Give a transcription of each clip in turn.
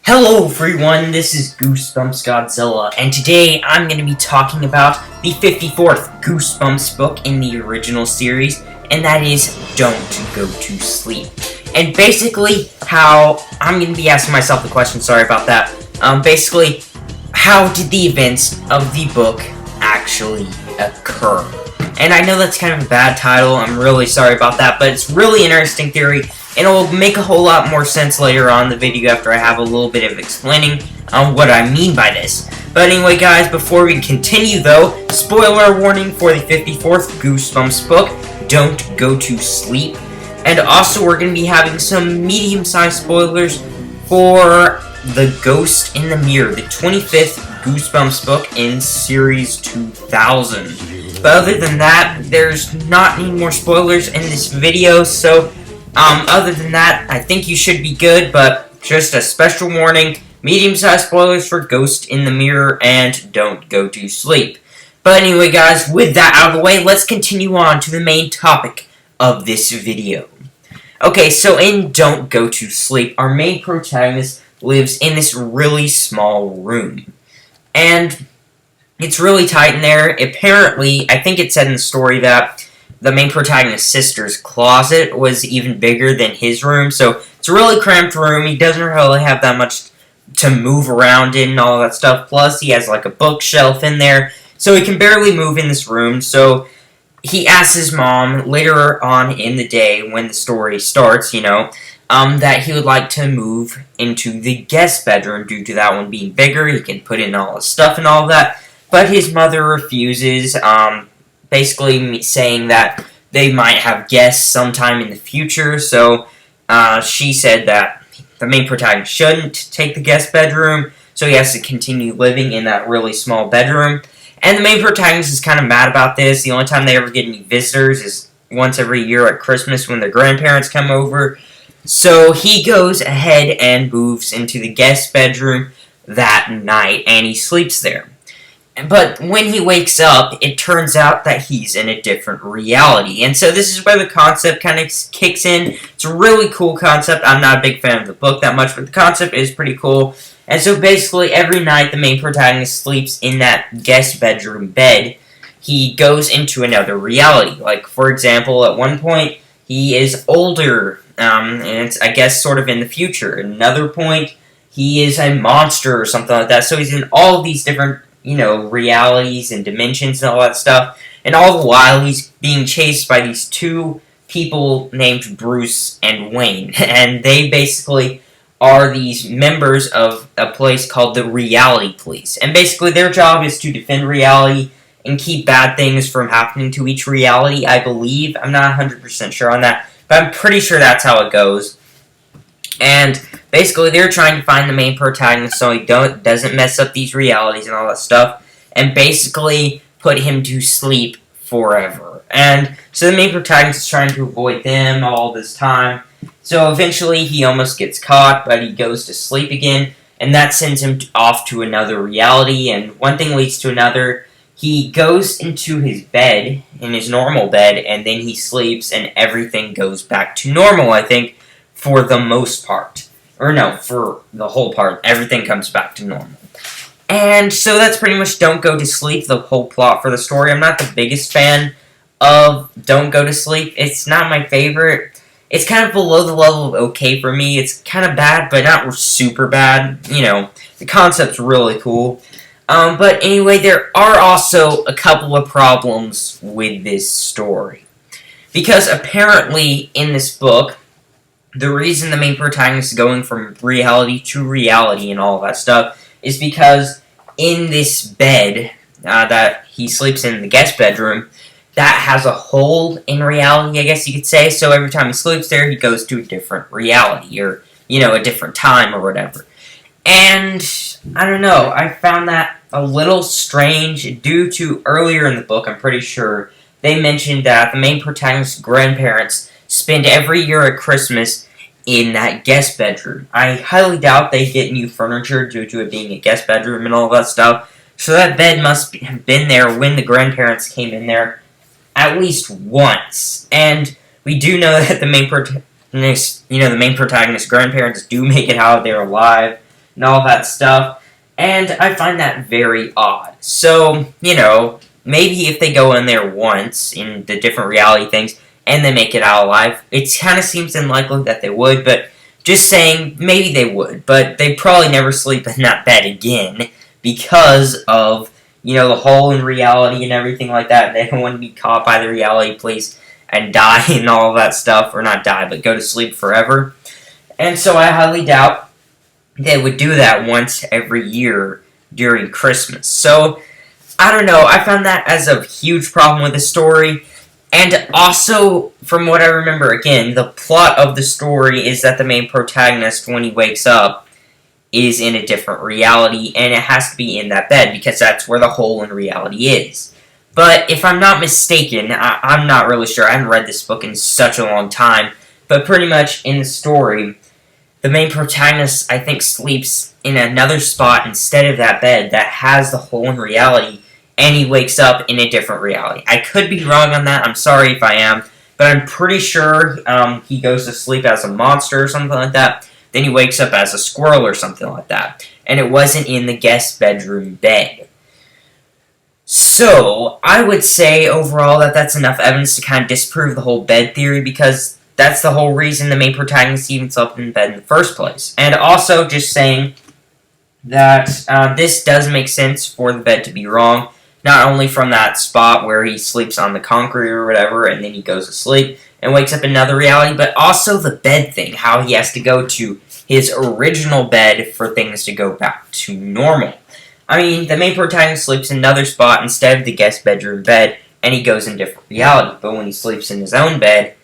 Hello everyone, this is Goosebumps Godzilla, and today I'm going to be talking about the 54th Goosebumps book in the original series, and that is Don't Go to Sleep. And basically, I'm going to be asking myself the question, sorry about that, basically, how did the events of the book actually occur? And I know that's kind of a bad title, I'm really sorry about that, but it's really interesting theory, and it will make a whole lot more sense later on in the video after I have a little bit of explaining on what I mean by this. But anyway guys, before we continue though, spoiler warning for the 54th Goosebumps book, Don't Go to Sleep. And also we're going to be having some medium-sized spoilers for The Ghost in the Mirror, the 25th Goosebumps book in Series 2000. But other than that, there's not any more spoilers in this video, so other than that, I think you should be good, but just a special warning, medium-sized spoilers for Ghost in the Mirror and Don't Go to Sleep. But anyway guys, with that out of the way, let's continue on to the main topic of this video. Okay, so in Don't Go to Sleep, our main protagonist lives in this really small room. And it's really tight in there. Apparently, I think it said in the story that the main protagonist's sister's closet was even bigger than his room, so it's a really cramped room. He doesn't really have that much to move around in and all that stuff. Plus, he has like a bookshelf in there, so he can barely move in this room. So he asks his mom later on in the day when the story starts, that he would like to move into the guest bedroom due to that one being bigger. He can put in all his stuff and all of that. But his mother refuses, basically saying that they might have guests sometime in the future, so she said that the main protagonist shouldn't take the guest bedroom, so he has to continue living in that really small bedroom. And the main protagonist is kind of mad about this. The only time they ever get any visitors is once every year at Christmas when their grandparents come over. So he goes ahead and moves into the guest bedroom that night, and he sleeps there. But when he wakes up, it turns out that he's in a different reality. And so this is where the concept kind of kicks in. It's a really cool concept. I'm not a big fan of the book that much, but the concept is pretty cool. And so basically every night the main protagonist sleeps in that guest bedroom bed. He goes into another reality. Like, for example, at one point, he is older. And it's, I guess, sort of in the future. At another point, he is a monster or something like that. So he's in all of these different realities and dimensions and all that stuff. And all the while, he's being chased by these two people named Bruce and Wayne. And they basically are these members of a place called the Reality Police. And basically, their job is to defend reality and keep bad things from happening to each reality, I believe. I'm not 100% sure on that, but I'm pretty sure that's how it goes. And basically, they're trying to find the main protagonist so he doesn't mess up these realities and all that stuff, and basically put him to sleep forever. And so the main protagonist is trying to avoid them all this time. So eventually, he almost gets caught, but he goes to sleep again, and that sends him off to another reality, and one thing leads to another. He goes into his bed, in his normal bed, and then he sleeps, and everything goes back to normal, I think, for the most part. Or no, for the whole part. Everything comes back to normal. And so that's pretty much Don't Go to Sleep, the whole plot for the story. I'm not the biggest fan of Don't Go to Sleep. It's not my favorite. It's kind of below the level of okay for me. It's kind of bad, but not super bad. The concept's really cool. But anyway, there are also a couple of problems with this story. Because apparently, in this book, the reason the main protagonist is going from reality to reality and all that stuff is because in this bed that he sleeps in the guest bedroom, that has a hole in reality, I guess you could say. So every time he sleeps there, he goes to a different reality or, a different time or whatever. And I don't know, I found that a little strange due to earlier in the book, I'm pretty sure, they mentioned that the main protagonist's grandparents spend every year at Christmas in that guest bedroom. I highly doubt they get new furniture due to it being a guest bedroom and all that stuff. So that bed must have been there when the grandparents came in there at least once. And we do know that the main protagonist's grandparents do make it out. They're alive. and all that stuff, and I find that very odd. So, maybe if they go in there once in the different reality things, and they make it out alive, it kind of seems unlikely that they would, but just saying, maybe they would, but they'd probably never sleep in that bed again, because of, the hole in reality and everything like that. They don't want to be caught by the reality police and die and all of that stuff, or not die, but go to sleep forever. And so I highly doubt they would do that once every year during Christmas. So, I don't know, I found that as a huge problem with the story. And also, from what I remember, again, the plot of the story is that the main protagonist, when he wakes up, is in a different reality, and it has to be in that bed, because that's where the hole in reality is. But if I'm not mistaken, I'm not really sure, I haven't read this book in such a long time, but pretty much in the story, the main protagonist, I think, sleeps in another spot instead of that bed that has the hole in reality, and he wakes up in a different reality. I could be wrong on that, I'm sorry if I am, but I'm pretty sure he goes to sleep as a monster or something like that, then he wakes up as a squirrel or something like that, and it wasn't in the guest bedroom bed. So, I would say overall that that's enough evidence to kind of disprove the whole bed theory, because that's the whole reason the main protagonist even slept in bed in the first place. And also, just saying that this does make sense for the bed to be wrong, not only from that spot where he sleeps on the concrete or whatever, and then he goes to sleep and wakes up in another reality, but also the bed thing, how he has to go to his original bed for things to go back to normal. I mean, the main protagonist sleeps in another spot instead of the guest bedroom bed, and he goes in different reality. But when he sleeps in his own bed,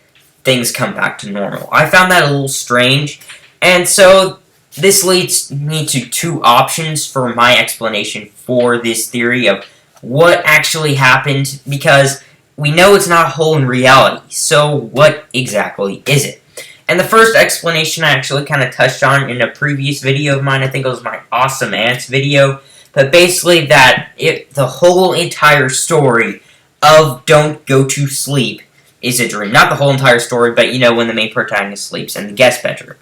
things come back to normal. I found that a little strange, and so this leads me to two options for my explanation for this theory of what actually happened, because we know it's not a hole in reality, so what exactly is it? And the first explanation I actually kind of touched on in a previous video of mine, I think it was my Awesome Ants video, but basically that the whole entire story of Don't Go to Sleep is a dream. Not the whole entire story, but when the main protagonist sleeps in the guest bedroom.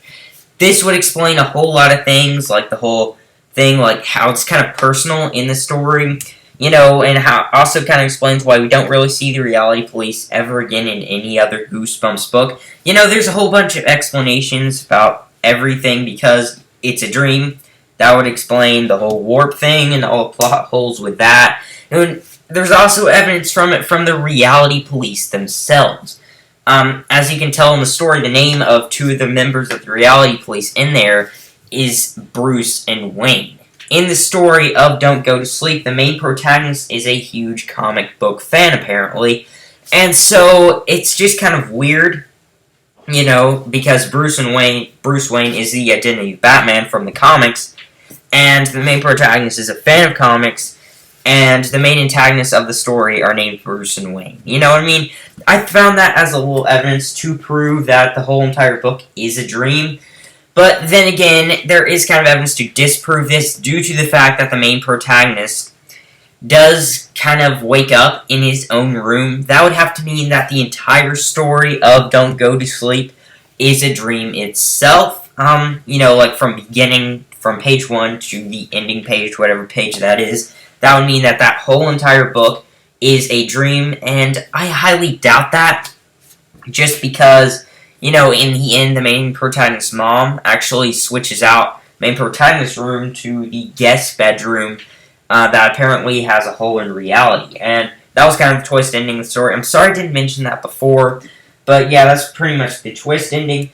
This would explain a whole lot of things, like the whole thing, like how it's kind of personal in the story, and how also kind of explains why we don't really see the reality police ever again in any other Goosebumps book. There's a whole bunch of explanations about everything because it's a dream. That would explain the whole warp thing and all the plot holes with that. And there's also evidence from it from the reality police themselves. As you can tell in the story, the name of two of the members of the reality police in there is Bruce and Wayne. In the story of Don't Go to Sleep, the main protagonist is a huge comic book fan, apparently. And so, it's just kind of weird, because Bruce Wayne is the identity of Batman from the comics, and the main protagonist is a fan of comics, and the main antagonists of the story are named Bruce and Wayne. You know what I mean? I found that as a little evidence to prove that the whole entire book is a dream. But then again, there is kind of evidence to disprove this due to the fact that the main protagonist does kind of wake up in his own room. That would have to mean that the entire story of Don't Go to Sleep is a dream itself. Like from page 1 to the ending page, whatever page that is. That would mean that that whole entire book is a dream, and I highly doubt that, just because, in the end, the main protagonist's mom actually switches out main protagonist's room to the guest bedroom that apparently has a hole in reality, and that was kind of the twist ending of the story. I'm sorry I didn't mention that before, but yeah, that's pretty much the twist ending,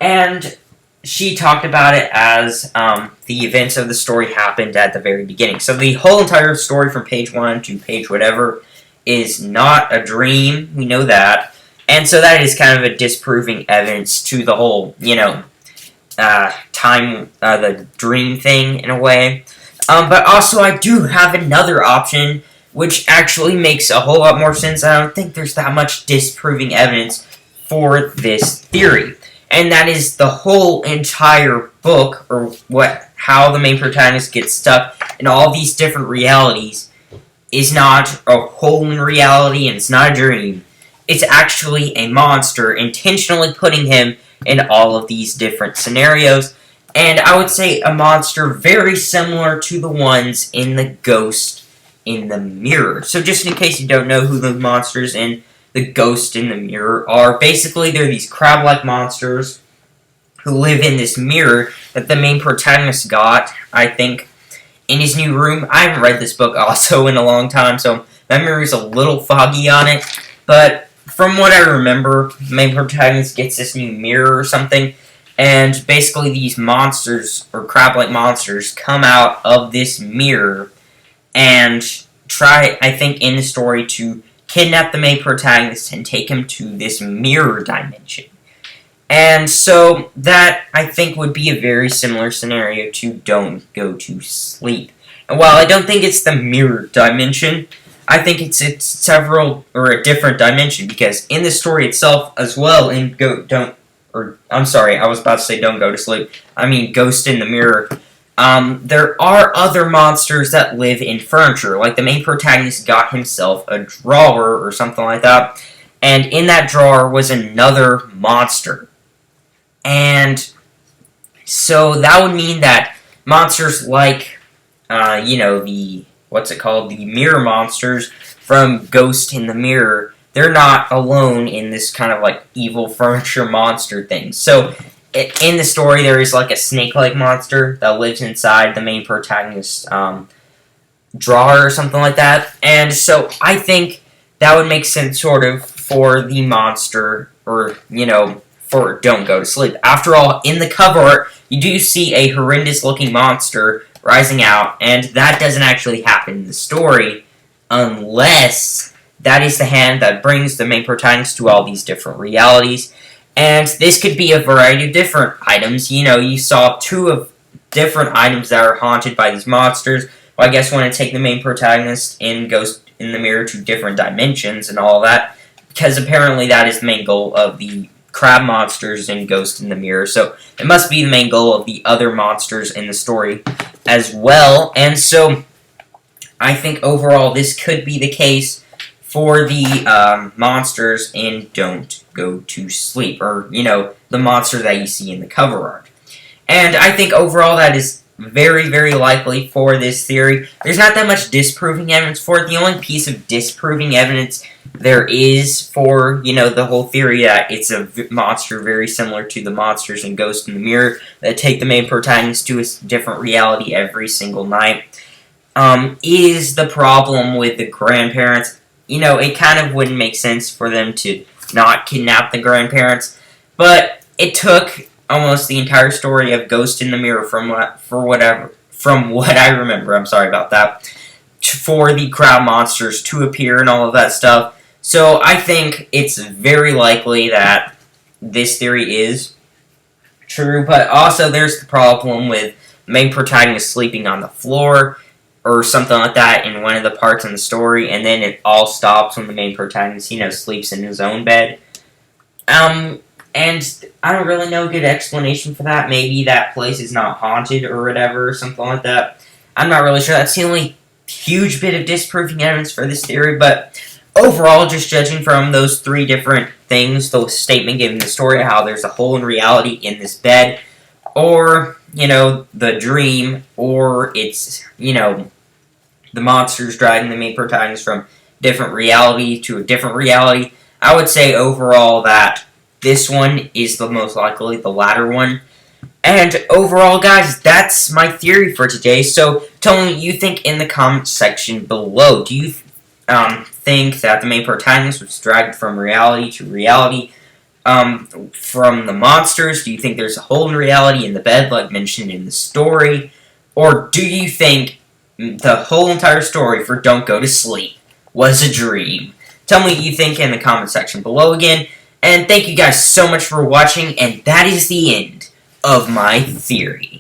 and she talked about it as the events of the story happened at the very beginning. So the whole entire story from page 1 to page whatever is not a dream. We know that. And so that is kind of a disproving evidence to the whole, the dream thing in a way. But also I do have another option, which actually makes a whole lot more sense. I don't think there's that much disproving evidence for this theory. And that is the whole entire book, or how the main protagonist gets stuck in all these different realities, is not a hole in reality, and it's not a dream. It's actually a monster intentionally putting him in all of these different scenarios. And I would say a monster very similar to the ones in the Ghost in the Mirror. So just in case you don't know who the monsters in the Ghost in the Mirror are, basically they're these crab-like monsters who live in this mirror that the main protagonist got, I think, in his new room. I haven't read this book also in a long time, so my memory's a little foggy on it. But from what I remember, the main protagonist gets this new mirror or something, and basically these monsters, or crab-like monsters, come out of this mirror and try, I think, in the story to kidnap the main protagonist and take him to this mirror dimension. And so that, I think, would be a very similar scenario to Don't Go to Sleep. And while I don't think it's the mirror dimension, I think it's a different dimension, because in the story itself as well, in Don't Go to Sleep, I mean Ghost in the Mirror, there are other monsters that live in furniture. Like, the main protagonist got himself a drawer or something like that, and in that drawer was another monster. And so that would mean that monsters like, the mirror monsters from Ghost in the Mirror, they're not alone in this kind of, like, evil furniture monster thing. So, in the story, there is, like, a snake-like monster that lives inside the main protagonist's drawer or something like that. And so, I think that would make sense, sort of, for the monster, or, for Don't Go to Sleep. After all, in the cover art, you do see a horrendous-looking monster rising out, and that doesn't actually happen in the story, unless that is the hand that brings the main protagonist to all these different realities. And this could be a variety of different items. You saw two of different items that are haunted by these monsters. Well, I guess want to take the main protagonist in Ghost in the Mirror to different dimensions and all that, because apparently that is the main goal of the crab monsters in Ghost in the Mirror. So it must be the main goal of the other monsters in the story as well. And so I think overall this could be the case for the monsters in Don't Go to Sleep, or, the monster that you see in the cover art. And I think overall that is very, very likely for this theory. There's not that much disproving evidence for it. The only piece of disproving evidence there is for, the whole theory that it's a monster very similar to the monsters in Ghost in the Mirror that take the main protagonist to a different reality every single night, is the problem with the grandparents. It kind of wouldn't make sense for them to not kidnap the grandparents, but it took almost the entire story of Ghost in the Mirror from what I remember, I'm sorry about that, for the crowd monsters to appear and all of that stuff. So I think it's very likely that this theory is true, but also there's the problem with the main protagonist sleeping on the floor or something like that in one of the parts in the story, and then it all stops when the main protagonist, sleeps in his own bed. And I don't really know a good explanation for that. Maybe that place is not haunted or whatever, or something like that. I'm not really sure. That's the only huge bit of disproving evidence for this theory, but overall, just judging from those three different things, the statement given the story, how there's a hole in reality in this bed, or, the dream, or it's, the monsters driving the main protagonist from different reality to a different reality, I would say overall that this one is the most likely, the latter one. And overall, guys, that's my theory for today. So tell me what you think in the comments section below. Do you think that the main protagonist was dragged from reality to reality from the monsters? Do you think there's a hole in reality in the bed like mentioned in the story? Or do you think the whole entire story for Don't Go to Sleep was a dream? Tell me what you think in the comment section below again. And thank you guys so much for watching, and that is the end of my theory.